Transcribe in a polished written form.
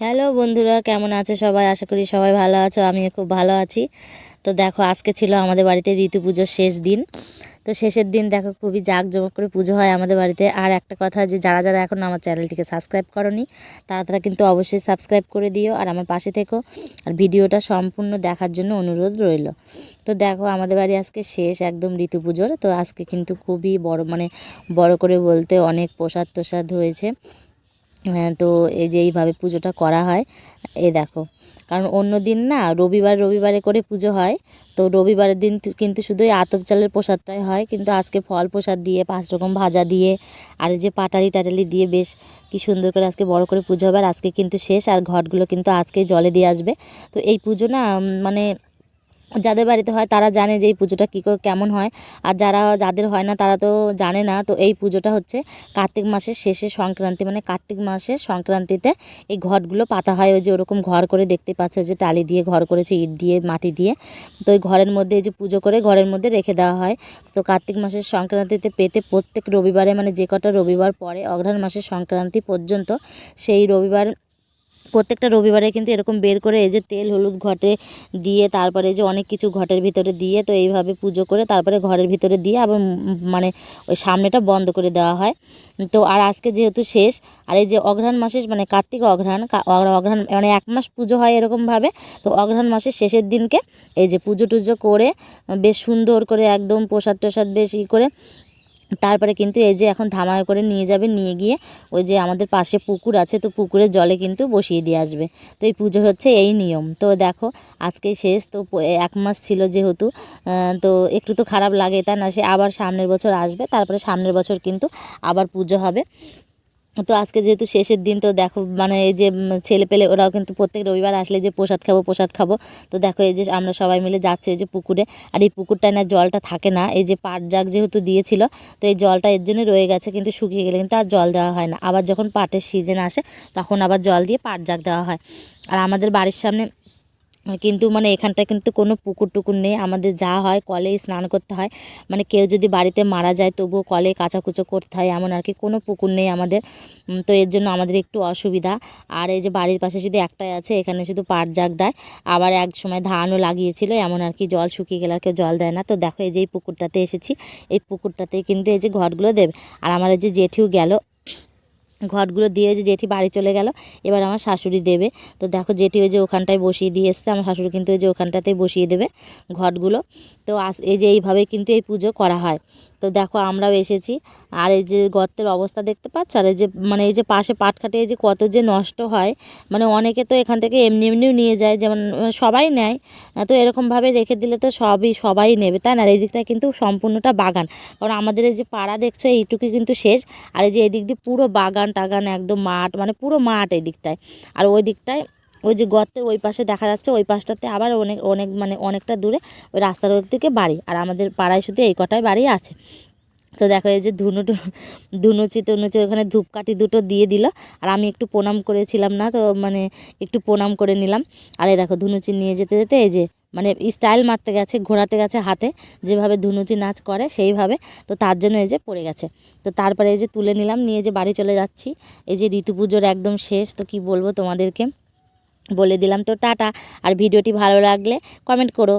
Hello বন্ধুরা, কেমন আছো সবাই? আশা করি সবাই ভালো আছো। আমিও খুব ভালো আছি। তো দেখো, আজকে ছিল আমাদের বাড়িতে ঋতু পুজোর শেষ দিন। তো শেষের দিন দেখো, খুবই জাঁকজমক করে পুজো হয় আমাদের বাড়িতে। আর একটা কথা, যে যারা যারা এখন আমার চ্যানেলটিকে সাবস্ক্রাইব করনি, তারা তারা কিন্তু অবশ্যই সাবস্ক্রাইব করে দিও আর আমার পাশে থেকো। আর ভিডিওটা সম্পূর্ণ দেখার জন্য অনুরোধ রইল। তো দেখো, আমাদের বাড়ি আজকে শেষ একদম ঋতু পুজোর। তো আজকে কিন্তু খুবই বড় করে বলতে অনেক প্রসাদ তোসাদ হয়েছে। তো এই যে এইভাবে পুজোটা করা হয়। এই দেখো, কারণ অন্য দিন না রবিবারে করে পুজো হয়। তো রবিবারের দিন কিন্তু শুধুই আতপ চালের প্রসাদটাই হয়, কিন্তু আজকে ফল প্রসাদ দিয়ে 5 রকম ভাজা দিয়ে আর এই যে পাটালি টাটালি দিয়ে বেশ কি সুন্দর করে আজকে বড় করে পুজো হবে। আর আজকে কিন্তু শেষ, আর ঘটগুলো কিন্তু আজকে জলে দিয়ে আসবে। তো এই পুজো না মানে যাদের বাড়িতে হয় তারা জানে যে এই পুজোটা কী করে কেমন হয়। আর যাদের হয় না তারা তো জানে না। তো এই পুজোটা হচ্ছে কার্তিক মাসের শেষে সংক্রান্তি, মানে কার্তিক মাসের সংক্রান্তিতে এই ঘটগুলো পাতা হয়। ওই যে ওরকম ঘর করে দেখতে পাচ্ছ, যে টালি দিয়ে ঘর করেছে, ইট দিয়ে মাটি দিয়ে। তো ওই ঘরের মধ্যে এই যে পুজো করে ঘরের মধ্যে রেখে দেওয়া হয়। তো কার্তিক মাসের সংক্রান্তিতে পেতে প্রত্যেক রবিবারে, মানে যে কটা রবিবার পরে অঘ্রাণ মাসের সংক্রান্তি পর্যন্ত, সেই রবিবার প্রত্যেকটা রবিবারে কিন্তু এরকম বের করে এই যে তেল হলুদ ঘটে দিয়ে, তারপরে যে অনেক কিছু ঘটের ভিতরে দিয়ে, তো এইভাবে পুজো করে তারপরে ঘরের ভিতরে দিয়ে আবার মানে ওই সামনেটা বন্ধ করে দেওয়া হয়। তো আর আজকে যেহেতু শেষ, আর এই যে অঘ্রাণ মাসের মানে কার্তিক অঘ্রাণ মানে 1 মাস পুজো হয় এরকমভাবে। তো অঘ্রাণ মাসের শেষের দিনকে এই যে পুজো টুজো করে বেশ সুন্দর করে একদম প্রসাদ টোসাদ বেশ করে তারপরে কিন্তু এই যে এখন ধামায় করে নিয়ে যাবে, নিয়ে গিয়ে ওই যে আমাদের পাশে পুকুর আছে, তো পুকুরের জলে কিন্তু বসিয়ে দিয়ে আসবে। তো এই পুজোর হচ্ছে এই নিয়ম। তো দেখো, আজকেই শেষ। তো 1 মাস ছিল যেহেতু, তো একটু তো খারাপ লাগে, তাই না? সে আবার সামনের বছর আসবে, তারপরে সামনের বছর কিন্তু আবার পুজো হবে। তো আজকে যেহেতু শেষের দিন, তো দেখো মানে এই যে ছেলে পেলে ওরাও কিন্তু প্রত্যেক রবিবার আসলে যে প্রসাদ খাবো। তো দেখো, এই যে আমরা সবাই মিলে যাচ্ছে এই যে পুকুরে। আর এই পুকুরটায় না জলটা থাকে না, এই যে পাট জাগ যেহেতু দিয়েছিল, তো এই জলটা এর জন্য রয়ে গেছে, কিন্তু শুকিয়ে গেলে কিন্তু আর জল দেওয়া হয় না। আবার যখন পাটের সিজন আসে তখন আবার জল দিয়ে পাট জাগ দেওয়া হয়। আর আমাদের বাড়ির সামনে কিন্তু মানে এখানটায় কিন্তু কোনো পুকুর টুকুর নেই। আমাদের যা হয় কলেই স্নান করতে হয়, মানে কেউ যদি বাড়িতে মারা যায় তবুও কলে কাচাকুচো করতে হয়, এমন আর কি। কোনো পুকুর নেই আমাদের। তো এর জন্য আমাদের একটু অসুবিধা। আর এই যে বাড়ির পাশে শুধু একটাই আছে, এখানে শুধু পাট জাগ দেয়। আবার এক সময় ধানও লাগিয়েছিল, এমন আর কি। জল শুকিয়ে গেলে আর কেউ জল দেয় না। তো দেখো, এই যে এই পুকুরটাতে এসেছি, এই পুকুরটাতেই কিন্তু এই যে ঘটগুলো দেবে। আর আমার এই যে জেঠিও গেল ঘটগুলো দিয়ে, যে জেঠি বাড়ি চলে গেল, এবার আমার শাশুড়ি দেবে। তো দেখো, জেঠি ওই যে ওখানটায় বসিয়ে দিয়ে এসছে, আমার শাশুড়ি কিন্তু ওই যে ওখানটাতেই বসিয়ে দেবে ঘটগুলো। তো এই যে এইভাবেই কিন্তু এই পুজো করা হয়। তো দেখো, আমরাও এসেছি। আর এই যে গর্তের অবস্থা দেখতে পাচ্ছ, আর এই যে মানে এই যে পাশে পাট কাটে এই যে কত যে নষ্ট হয়, মানে অনেকে তো এখান থেকে এমনিও নিয়ে যায়, যেমন সবাই নেয়। তো এরকমভাবে রেখে দিলে তো সবাই নেবে, তাই না? আর এই দিকটা কিন্তু সম্পূর্ণটা বাগান, কারণ আমাদের এই যে পাড়া দেখছো এইটুকু কিন্তু শেষ। আর এই যে এই দিক দিয়ে পুরো বাগান টাগান একদম মাঠ, মানে পুরো মাঠ এই দিকটায়। আর ওই দিকটায় ওই যে গর্তের ওই পাশে দেখা যাচ্ছে, ওই পাশটাতে আবার অনেক অনেক মানে অনেকটা দূরে ওই রাস্তার ওই দিকে বাড়ি। আর আমাদের পাড়ায় শুধু এই কটাই বাড়ি আছে। তো দেখো, এই যে ধুনুচি ওখানে ধূপকাঠি দুটো দিয়ে দিল। আর আমি একটু প্রণাম করেছিলাম না, তো মানে একটু প্রণাম করে নিলাম। আর এই দেখো, ধুনুচি নিয়ে যেতে যেতে এই যে মানে স্টাইল মারতে গেছে, ঘোরাতে গেছে হাতে, যেভাবে ধুনুচি নাচ করে সেইভাবে। তো তার জন্য এই যে পড়ে গেছে। তো তারপরে এই যে তুলে নিলাম, নিয়ে যে বাড়ি চলে যাচ্ছি। এই যে ঋতু পুজোর একদম শেষ, তো কি বলবো তোমাদেরকে, বলে দিলাম। তো টাটা। আর ভিডিওটি ভালো লাগলে কমেন্ট করো।